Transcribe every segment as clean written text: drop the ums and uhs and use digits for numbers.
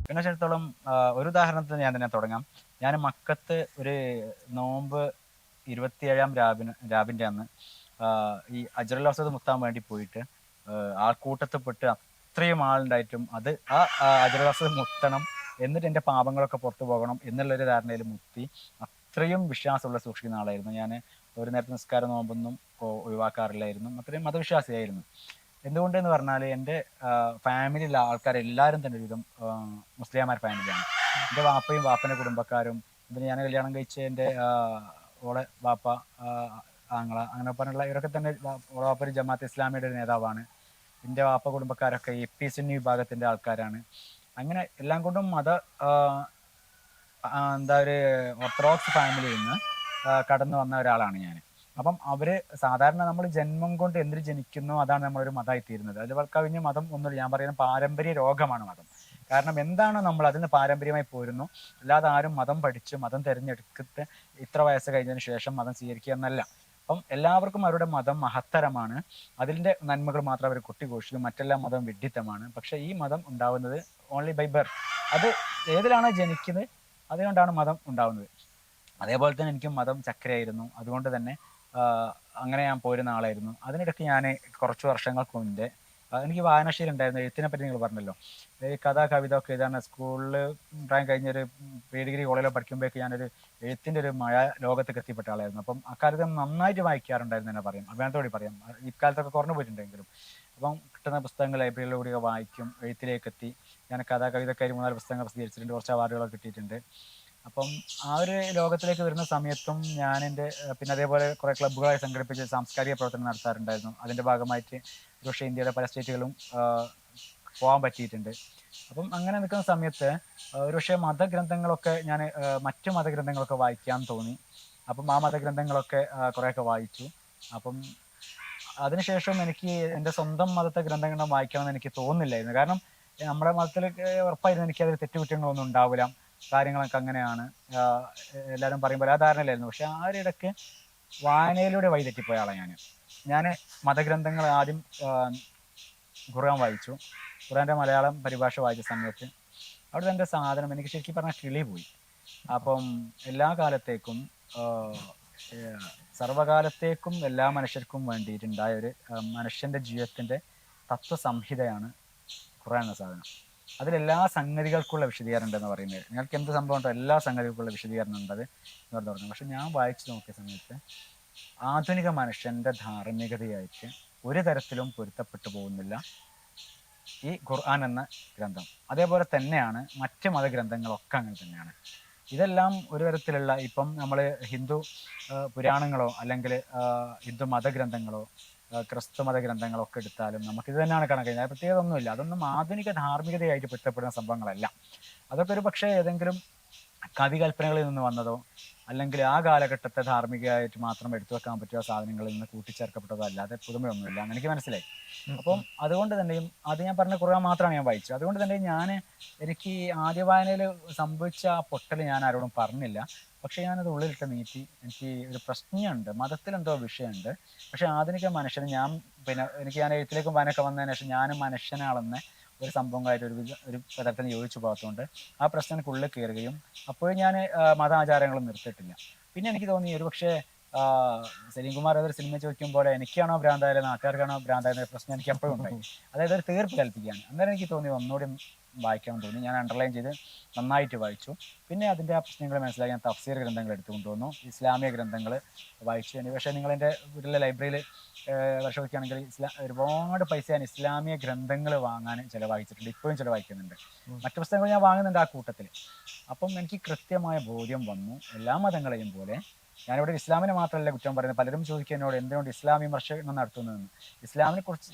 എന്നെ സംബന്ധിച്ചിടത്തോളം ഒരു ഉദാഹരണത്തിന് ഞാൻ തന്നെ തുടങ്ങാം. ഞാൻ മക്കത്ത് ഒരു നോമ്പ് 27-ാം രാവിന്റെ അന്ന് ഈ അജ്റുൽ അസ്വദ് മുത്താൻ വേണ്ടി പോയിട്ട് ആൾക്കൂട്ടത്തിൽപ്പെട്ട് അത്രയും ആളുണ്ടായിട്ടും അത് അജ്റുൽ അസ്വദ് മുത്തണം, എന്നിട്ട് എൻ്റെ പാപങ്ങളൊക്കെ പുറത്തു പോകണം എന്നുള്ളൊരു ധാരണയിൽ മുത്തി അത്രയും വിശ്വാസമുള്ള സൂക്ഷിക്കുന്ന ആളായിരുന്നു ഞാൻ. ഒരു നേരത്തെ നിസ്കാരം നോമ്പൊന്നും ഒഴിവാക്കാറില്ലായിരുന്നു. അത്രയും മതവിശ്വാസിയായിരുന്നു. എന്തുകൊണ്ടെന്ന് പറഞ്ഞാൽ എൻ്റെ ഫാമിലിയിലുള്ള ആൾക്കാരെല്ലാവരും തന്നെ ഒരുവിധം മുസ്ലിംമാർ ഫാമിലിയാണ്. എൻ്റെ വാപ്പയും വാപ്പൻ്റെ കുടുംബക്കാരും, പിന്നെ ഞാൻ കല്യാണം കഴിച്ച എൻ്റെ ഓളെ വാപ്പ, ആങ്ങള, അങ്ങനെ പറഞ്ഞുള്ള ഇവരൊക്കെ തന്നെ ഓളെ വാപ്പ ഒരു ജമാഅത്ത് ഇസ്ലാമിയുടെ ഒരു നേതാവാണ്. എൻ്റെ വാപ്പ കുടുംബക്കാരൊക്കെ എപി സുന്നി വിഭാഗത്തിൻ്റെ ആൾക്കാരാണ്. അങ്ങനെ എല്ലാം കൊണ്ടും എന്താ ഒരു ഓർത്തഡോക്സ് ഫാമിലിയിൽ നിന്ന് കടന്നു വന്ന ഒരാളാണ് ഞാൻ. അപ്പം അവര് സാധാരണ നമ്മൾ ജന്മം കൊണ്ട് എന്തിന് ജനിക്കുന്നു അതാണ് നമ്മളൊരു മതമായി തീരുന്നത്. അതിൽ കവിഞ്ഞ മതം ഒന്നുമില്ല. ഞാൻ പറയുന്ന പാരമ്പര്യ രോഗമാണ് മതം. കാരണം എന്താണോ നമ്മൾ അതിൽ നിന്ന് പാരമ്പര്യമായി പോരുന്നു, അല്ലാതെ ആരും മതം പഠിച്ച് മതം തിരഞ്ഞെടുത്തിട്ട് ഇത്ര വയസ്സ് കഴിഞ്ഞതിന് ശേഷം മതം സ്വീകരിക്കുക എന്നല്ല. അപ്പം എല്ലാവർക്കും അവരുടെ മതം മഹത്തരമാണ്, അതിൻ്റെ നന്മകൾ മാത്രം അവർ കൊട്ടിഘോഷിക്കും, മറ്റെല്ലാ മതം വിഡ്ഢിത്തമാണ്. പക്ഷേ ഈ മതം ഉണ്ടാവുന്നത് ഓൺലി ബൈ ബർത്ത്. അത് ഏതിലാണോ ജനിക്കുന്നത് അതുകൊണ്ടാണ് മതം ഉണ്ടാവുന്നത്. അതേപോലെ തന്നെ എനിക്കും മതം ചക്കരയായിരുന്നു. അതുകൊണ്ട് തന്നെ അങ്ങനെ ഞാൻ പോരുന്ന ആളായിരുന്നു. അതിനിടയ്ക്ക് ഞാൻ കുറച്ച് വർഷങ്ങൾക്ക് മുന്നേ എനിക്ക് വായനാശീലം ഉണ്ടായിരുന്നു. എഴുത്തിനെ പറ്റി നിങ്ങൾ പറഞ്ഞല്ലോ, ഈ കഥ കവിത ഒക്കെ എഴുതാൻ സ്കൂളിൽ പ്രായം കഴിഞ്ഞൊരു പ്രീ ഡിഗ്രി കോളേജിലോ പഠിക്കുമ്പോഴേക്ക് ഞാനൊരു എഴുത്തിൻ്റെ ഒരു മഴ ലോകത്തേക്ക് എത്തിപ്പെട്ട ആളായിരുന്നു. അപ്പം അക്കാലത്ത് നന്നായിട്ട് വായിക്കാറുണ്ടായിരുന്നു തന്നെ പറയാം, അഭിമാനത്തോടെ പറയാം. ഇക്കാലത്തൊക്കെ കുറഞ്ഞു പോയിട്ടുണ്ടെങ്കിലും അപ്പം കിട്ടുന്ന പുസ്തകങ്ങൾ ലൈബ്രറിയിലൂടെ വായിക്കും, എഴുത്തിലേക്ക് എത്തി. ഞാൻ കഥ കവിതക്കാരി 3-4 പുസ്തകങ്ങൾ പ്രസിദ്ധീകരിച്ചിട്ടുണ്ട്, കുറച്ച് അവാർഡുകളൊക്കെ കിട്ടിയിട്ടുണ്ട്. അപ്പം ആ ഒരു ലോകത്തിലേക്ക് വരുന്ന സമയത്തും ഞാൻ എൻ്റെ പിന്നെ അതേപോലെ കുറേ ക്ലബ്ബുകളായി സംഘടിപ്പിച്ച് സാംസ്കാരിക പ്രവർത്തനം നടത്താറുണ്ടായിരുന്നു. അതിൻ്റെ ഭാഗമായിട്ട് ഒരുപക്ഷെ ഇന്ത്യയുടെ പല സ്റ്റേറ്റുകളും പോകാൻ പറ്റിയിട്ടുണ്ട്. അപ്പം അങ്ങനെ നിൽക്കുന്ന സമയത്ത് ഒരുപക്ഷെ മതഗ്രന്ഥങ്ങളൊക്കെ ഞാൻ മറ്റു മതഗ്രന്ഥങ്ങളൊക്കെ വായിക്കാൻ തോന്നി. അപ്പം ആ മതഗ്രന്ഥങ്ങളൊക്കെ കുറേയൊക്കെ വായിച്ചു. അപ്പം അതിനുശേഷം എനിക്ക് എൻ്റെ സ്വന്തം മതത്തെ ഗ്രന്ഥങ്ങൾ വായിക്കണമെന്ന് എനിക്ക് തോന്നുന്നില്ലായിരുന്നു. കാരണം നമ്മുടെ മതത്തിൽ ഉറപ്പായിരുന്നു എനിക്കതിൽ തെറ്റുകുറ്റങ്ങളൊന്നും ഉണ്ടാവില്ല, കാര്യങ്ങളൊക്കെ അങ്ങനെയാണ് എല്ലാവരും പറയുമ്പോൾ ആ ധാരണയിലായിരുന്നു. പക്ഷെ ആ ഒരു ഇടയ്ക്ക് വായനയിലൂടെ വഴിതെറ്റിപ്പോയ ആളാണ് ഞാൻ. മതഗ്രന്ഥങ്ങൾ ആദ്യം ഖുർആൻ വായിച്ചു. ഖുർആൻ്റെ മലയാളം പരിഭാഷ വായിച്ച സമയത്ത് അവിടെ എൻ്റെ സാധനം എനിക്ക് ശരിക്കും പറഞ്ഞാൽ കിളി പോയി. അപ്പം എല്ലാ കാലത്തേക്കും സർവകാലത്തേക്കും എല്ലാ മനുഷ്യർക്കും വേണ്ടിയിട്ടുണ്ടായ ഒരു മനുഷ്യൻ്റെ ജീവിതത്തിൻ്റെ തത്വസംഹിതയാണ് ഖുർആൻ എന്ന സാധനം. അതിലെല്ലാ സംഗതികൾക്കുള്ള വിശദീകരണം ഉണ്ടെന്ന് പറയുന്നത്. നിങ്ങൾക്ക് എന്ത് സംഭവം ഉണ്ടോ എല്ലാ സംഗതികൾക്കുള്ള വിശദീകരണം ഉണ്ടത് എന്ന് പറഞ്ഞു. പക്ഷെ ഞാൻ വായിച്ചു നോക്കിയ സമയത്ത് ആധുനിക മനുഷ്യൻ്റെ ധാർമ്മികതയായിട്ട് ഒരു തരത്തിലും പൊരുത്തപ്പെട്ടു പോകുന്നില്ല ഈ ഖുർആൻ എന്ന ഗ്രന്ഥം. അതേപോലെ തന്നെയാണ് മറ്റ് മതഗ്രന്ഥങ്ങളൊക്കെ അങ്ങനെ തന്നെയാണ്. ഇതെല്ലാം ഒരു തരത്തിലുള്ള ഇപ്പം നമ്മൾ ഹിന്ദു പുരാണങ്ങളോ അല്ലെങ്കിൽ ഹിന്ദു മതഗ്രന്ഥങ്ങളോ ക്രിസ്തു മതഗ്രന്ഥങ്ങളോ ഒക്കെ എടുത്താലും നമുക്കിത് തന്നെയാണ് കാണാൻ കഴിഞ്ഞത്. പ്രത്യേകത ഒന്നുമില്ല. അതൊന്നും ആധുനിക ധാർമ്മികതയായിട്ട് പൊരുത്തപ്പെടുന്ന സംഭവങ്ങളല്ല. അതൊക്കെ ഒരു പക്ഷേ ഏതെങ്കിലും കവികൽപ്പനകളിൽ നിന്ന് വന്നതോ അല്ലെങ്കിൽ ആ കാലഘട്ടത്തെ ധാർമ്മികമായിട്ട് മാത്രം എടുത്തു വെക്കാൻ പറ്റിയ സാധനങ്ങളിൽ നിന്ന് കൂട്ടിച്ചേർക്കപ്പെട്ടതോ അല്ലാതെ പുതുമയൊന്നുമില്ല എന്ന് എനിക്ക് മനസ്സിലായി. അപ്പം അതുകൊണ്ട് തന്നെയും അത് ഞാൻ പറഞ്ഞ ഖുർആൻ മാത്രമാണ് ഞാൻ വായിച്ചത്. അതുകൊണ്ട് തന്നെ എനിക്ക് ആദ്യ വായനയിൽ സംഭവിച്ച ആ പൊട്ടൽ ഞാൻ ആരോടും പറഞ്ഞില്ല. പക്ഷെ ഞാനത് ഉള്ളിലിട്ട് നീട്ടി. എനിക്ക് ഒരു പ്രശ്നമുണ്ട്, മതത്തിലെന്തോ വിഷയമുണ്ട്. പക്ഷെ ആധുനിക മനുഷ്യന് ഞാൻ എഴുത്തിലേക്കും വായനയൊക്കെ വന്നതിന് ശേഷം ഞാനും മനുഷ്യനാണെന്ന് ഒരു സംഭവങ്ങളായിട്ട് ഒരു തരത്തിന് യോജിച്ചു പോകാത്തതുകൊണ്ട് ആ പ്രശ്നം എനിക്കുള്ളിൽ കയറുകയും അപ്പോഴും ഞാൻ മതാചാരങ്ങളും നിർത്തിയിട്ടില്ല. പിന്നെ എനിക്ക് തോന്നി ഒരുപക്ഷെ സലീംകുമാർ അതൊരു സിനിമ ചോദിക്കും പോലെ എനിക്കാണോ ഭ്രാന്തായാലും നാട്ടുകാർക്കാണോ ഭ്രാന്തായ പ്രശ്നം എനിക്ക് എപ്പോഴും ഉണ്ടായി. അതായത് ഒരു തീർപ്പ് കൽപ്പിക്കുകയാണ്. അന്നേരം എനിക്ക് തോന്നി ഒന്നുകൂടി വായിക്കാൻ തോന്നി. ഞാൻ അണ്ടർലൈൻ ചെയ്ത് നന്നായിട്ട് വായിച്ചു. പിന്നെ അതിൻ്റെ ആ പ്രശ്നങ്ങൾ മനസ്സിലാക്കി ഞാൻ തഫ്സീർ ഗ്രന്ഥങ്ങൾ എടുത്തു കൊണ്ടുവന്നു, ഇസ്ലാമിക ഗ്രന്ഥങ്ങൾ വായിച്ചു. പക്ഷേ നിങ്ങളെൻ്റെ വീട്ടിലെ ലൈബ്രറിയിൽ പരിശോധിക്കുകയാണെങ്കിൽ ഒരുപാട് പൈസ ഞാൻ ഇസ്ലാമിക ഗ്രന്ഥങ്ങൾ വാങ്ങാൻ ചിലവഴിച്ചിട്ടുണ്ട്, ഇപ്പോഴും ചിലവഴിക്കുന്നുണ്ട്. മറ്റു പുസ്തകങ്ങൾ ഞാൻ വാങ്ങുന്നുണ്ട് ആ കൂട്ടത്തിൽ. അപ്പം എനിക്ക് കൃത്യമായ ബോധ്യം വന്നു, എല്ലാ മതങ്ങളെയും പോലെ ഞാനിവിടെ ഇസ്ലാമിനെ മാത്രമല്ല കുറ്റം പറയുന്നത്. പലരും ചോദിക്കുക എന്നോട് എന്തുകൊണ്ട് ഇസ്ലാം വിമർശനം നടത്തുന്നതെന്ന്.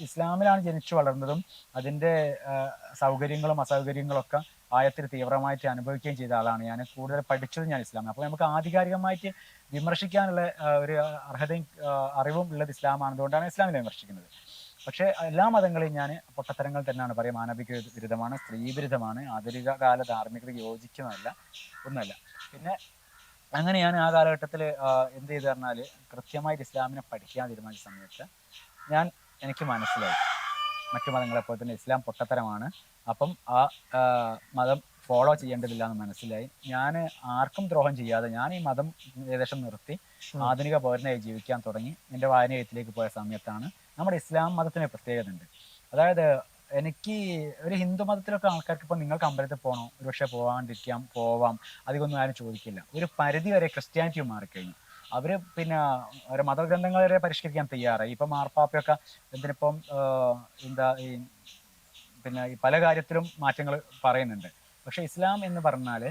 ഇസ്ലാമിലാണ് ജനിച്ചു വളർന്നതും അതിൻ്റെ സൗകര്യങ്ങളും അസൗകര്യങ്ങളൊക്കെ ആയത്തിൽ തീവ്രമായിട്ട് അനുഭവിക്കുകയും ചെയ്ത ആളാണ് ഞാൻ. കൂടുതൽ പഠിച്ചത് ഞാൻ ഇസ്ലാം. അപ്പോൾ നമുക്ക് ആധികാരികമായിട്ട് വിമർശിക്കാനുള്ള ഒരു അർഹതയും അറിവും ഉള്ളത് ഇസ്ലാമാണ്. അതുകൊണ്ടാണ് ഇസ്ലാമിനെ വിമർശിക്കുന്നത്. പക്ഷേ എല്ലാ മതങ്ങളെയും ഞാൻ പൊട്ടത്തരങ്ങൾ തന്നെയാണ് പറയുക. മാനവിക വിരുദ്ധമാണ്, സ്ത്രീ വിരുദ്ധമാണ്, ആധുനിക കാല ധാർമ്മികത യോജിക്കുന്നതല്ല, ഒന്നുമല്ല. പിന്നെ അങ്ങനെ ഞാൻ ആ കാലഘട്ടത്തിൽ എന്ത് ചെയ്തു പറഞ്ഞാൽ കൃത്യമായിട്ട് ഇസ്ലാമിനെ പഠിക്കാൻ തീരുമാനിച്ച സമയത്ത് എനിക്ക് മനസ്സിലായി മറ്റു മതങ്ങളെപ്പോലെ തന്നെ ഇസ്ലാം പൊട്ടത്തരമാണ്. അപ്പം ആ മതം ഫോളോ ചെയ്യേണ്ടതില്ല എന്ന് മനസ്സിലായി. ഞാൻ ആർക്കും ദ്രോഹം ചെയ്യാതെ ഞാൻ ഈ മതം ഏകദേശം നിർത്തി ആധുനിക പൗരനായി ജീവിക്കാൻ തുടങ്ങി. എൻ്റെ വായന എഴുത്തിലേക്ക് പോയ സമയത്താണ് നമ്മുടെ ഇസ്ലാം മതത്തിന് പ്രത്യേകത ഉണ്ട്. അതായത് എനിക്ക് ഒരു ഹിന്ദു മതത്തിലൊക്കെ ആൾക്കാർക്ക് ഇപ്പം നിങ്ങൾക്ക് അമ്പലത്തിൽ പോകണോ, ഒരുപക്ഷെ പോകാണ്ടിരിക്കാം, പോവാം, അധികമൊന്നും ആരും ചോദിക്കില്ല. ഒരു പരിധി വരെ ക്രിസ്ത്യാനിറ്റി മാറിക്കഴിഞ്ഞു. അവര് പിന്നെ ഒരു മതഗ്രന്ഥങ്ങൾ വരെ പരിഷ്കരിക്കാൻ തയ്യാറായി. ഇപ്പം മാർപ്പാപ്പയൊക്കെ എന്തിനിപ്പം എന്താ ഈ പിന്നെ ഈ പല കാര്യത്തിലും മാറ്റങ്ങൾ പറയുന്നുണ്ട്. പക്ഷെ ഇസ്ലാം എന്ന് പറഞ്ഞാൽ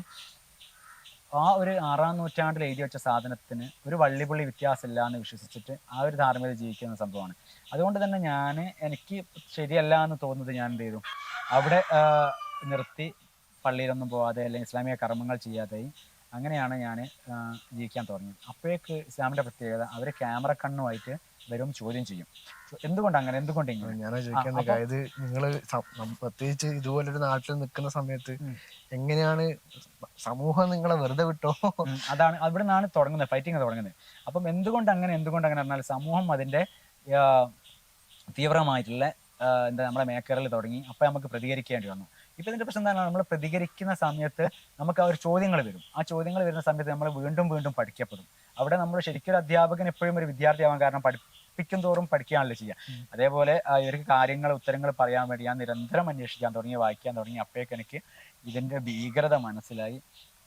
ആ ഒരു 6-ാം നൂറ്റാണ്ടിൽ എഴുതി വെച്ച സാധനത്തിന് ഒരു വള്ളിപുള്ളി വ്യത്യാസമില്ല എന്ന് വിശ്വസിച്ചിട്ട് ആ ഒരു ധാർമ്മികത ജീവിക്കുന്ന സംഭവമാണ്. അതുകൊണ്ട് തന്നെ എനിക്ക് ശരിയല്ല എന്ന് തോന്നുന്നത് ഞാൻ എന്ത് ചെയ്തു, അവിടെ നിർത്തി, പള്ളിയിലൊന്നും പോവാതെ അല്ലെങ്കിൽ ഇസ്ലാമിക കർമ്മങ്ങൾ ചെയ്യാതെയും അങ്ങനെയാണ് ഞാൻ ജീവിക്കാൻ തുടങ്ങിയത്. അപ്പോഴേക്ക് ഇസ്ലാമിൻ്റെ പ്രത്യേകത, അവർ ക്യാമറ കണ്ണുമായിട്ട് വരും, ചോദ്യം ചെയ്യും. എന്തുകൊണ്ട് അങ്ങനെ, എന്തുകൊണ്ട് ഇങ്ങനെ. ഞാൻ ചോദിക്കാൻ അതായത് നിങ്ങൾ പ്രത്യേകിച്ച് ഇതുപോലൊരു നാട്ടിൽ നിൽക്കുന്ന സമയത്ത് എങ്ങനെയാണ് സമൂഹം നിങ്ങളെ വെറുതെ വിട്ടോ? അതാണ് അവിടെ നിന്നാണ് തുടങ്ങുന്നത്, ഫൈറ്റിങ് തുടങ്ങുന്നത്. അപ്പം എന്തുകൊണ്ട് അങ്ങനെ പറഞ്ഞാൽ സമൂഹം അതിൻ്റെ തീവ്രമായിട്ടുള്ള എന്താ നമ്മളെ മേഖലയിൽ തുടങ്ങി. അപ്പം നമുക്ക് പ്രതികരിക്കേണ്ടി വന്നു. ഇപ്പം ഇതിൻ്റെ പ്രശ്നം എന്താണ്, നമ്മൾ പ്രതികരിക്കുന്ന സമയത്ത് നമുക്ക് ആ ഒരു ചോദ്യങ്ങൾ വരും. ആ ചോദ്യങ്ങൾ വരുന്ന സമയത്ത് നമ്മൾ വീണ്ടും വീണ്ടും പഠിക്കപ്പെടും. അവിടെ നമ്മൾ ശരിക്കും ഒരു അധ്യാപകൻ എപ്പോഴും ഒരു വിദ്യാർത്ഥിയാവാൻ കാരണം പഠിപ്പിക്കും തോറും പഠിക്കുകയാണല്ലോ ചെയ്യുക. അതേപോലെ ഇവർക്ക് കാര്യങ്ങൾ ഉത്തരങ്ങൾ പറയാൻ വേണ്ടി ഞാൻ നിരന്തരം അന്വേഷിക്കാൻ തുടങ്ങി, വായിക്കാൻ തുടങ്ങി. അപ്പോഴേക്ക് എനിക്ക് ഇതിൻ്റെ ഭീകരത മനസ്സിലായി.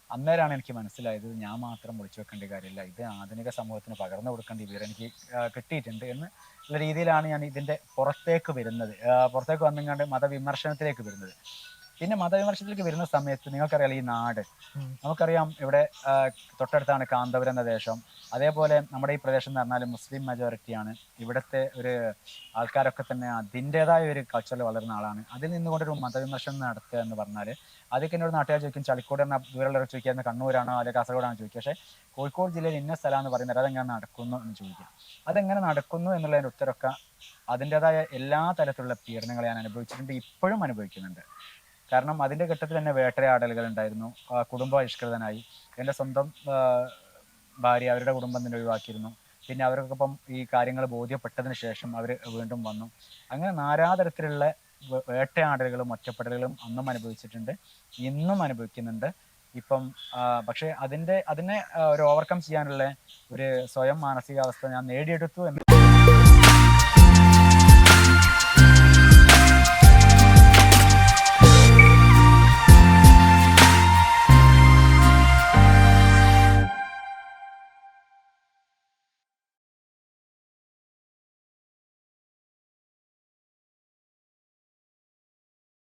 അന്നേരമാണ് എനിക്ക് മനസ്സിലായത് ഞാൻ മാത്രം വിളിച്ചു വെക്കേണ്ട കാര്യമില്ല, ഇത് ആധുനിക സമൂഹത്തിന് പകർന്നു കൊടുക്കേണ്ട വിവരം എനിക്ക് കിട്ടിയിട്ടുണ്ട് എന്നുള്ള രീതിയിലാണ് ഞാൻ ഇതിൻ്റെ പുറത്തേക്ക് വരുന്നത്. പുറത്തേക്ക് വന്നുകൊണ്ട് മതവിമർശനത്തിലേക്ക് വരുന്നത്. പിന്നെ മതവിമർശനത്തിലേക്ക് വരുന്ന സമയത്ത് നിങ്ങൾക്കറിയാം, ഈ നാട് നമുക്കറിയാം, ഇവിടെ തൊട്ടടുത്താണ് കാന്തപുരം എന്ന ദേശം. അതേപോലെ നമ്മുടെ ഈ പ്രദേശം എന്ന് പറഞ്ഞാൽ മുസ്ലിം മെജോറിറ്റിയാണ്. ഇവിടുത്തെ ഒരു ആൾക്കാരൊക്കെ തന്നെ അതിൻ്റെതായ ഒരു കൾച്ചറിൽ വളരുന്ന ആളാണ്. അതിൽ നിന്നുകൊണ്ടൊരു മതവിമർശനം നടത്തുക എന്ന് പറഞ്ഞാൽ അതൊക്കെ എന്നോട് നാട്ടുകാർ ചോദിക്കും, ചളിക്കോട് എന്ന ദൂരമുള്ളവർ ചോദിക്കുക കണ്ണൂരാണോ അല്ലെങ്കിൽ കാസർഗോഡാണോ ചോദിക്കുക. പക്ഷേ കോഴിക്കോട് ജില്ലയിൽ ഇന്ന സ്ഥലം എന്ന് പറയുന്നത് അതെങ്ങനെ നടക്കുന്നു എന്ന് ചോദിക്കുക. അതെങ്ങനെ നടക്കുന്നു എന്നുള്ളതിൻ്റെ ഉത്തരമൊക്കെ അതിൻ്റെതായ എല്ലാ തരത്തിലുള്ള പീഡനങ്ങൾ ഞാൻ അനുഭവിച്ചിട്ടുണ്ട്, ഇപ്പോഴും അനുഭവിക്കുന്നുണ്ട്. കാരണം അതിൻ്റെ ഘട്ടത്തിൽ തന്നെ വേട്ടയാടലുകൾ ഉണ്ടായിരുന്നു, കുടുംബ ബഹിഷ്കൃതനായി. എൻ്റെ സ്വന്തം ഭാര്യ അവരുടെ കുടുംബം തന്നെ ഒഴിവാക്കിയിരുന്നു. പിന്നെ അവർക്കൊപ്പം ഈ കാര്യങ്ങൾ ബോധ്യപ്പെട്ടതിന് ശേഷം അവർ വീണ്ടും വന്നു. അങ്ങനെ നാനാതരത്തിലുള്ള വേട്ടയാടലുകളും ഒറ്റപ്പെടലുകളും അന്നും അനുഭവിച്ചിട്ടുണ്ട്, ഇന്നും അനുഭവിക്കുന്നുണ്ട്. ഇപ്പം പക്ഷേ അതിനെ ഒരു ഓവർകം ചെയ്യാനുള്ള ഒരു സ്വയം മാനസികാവസ്ഥ ഞാൻ നേടിയെടുത്തു എന്ന്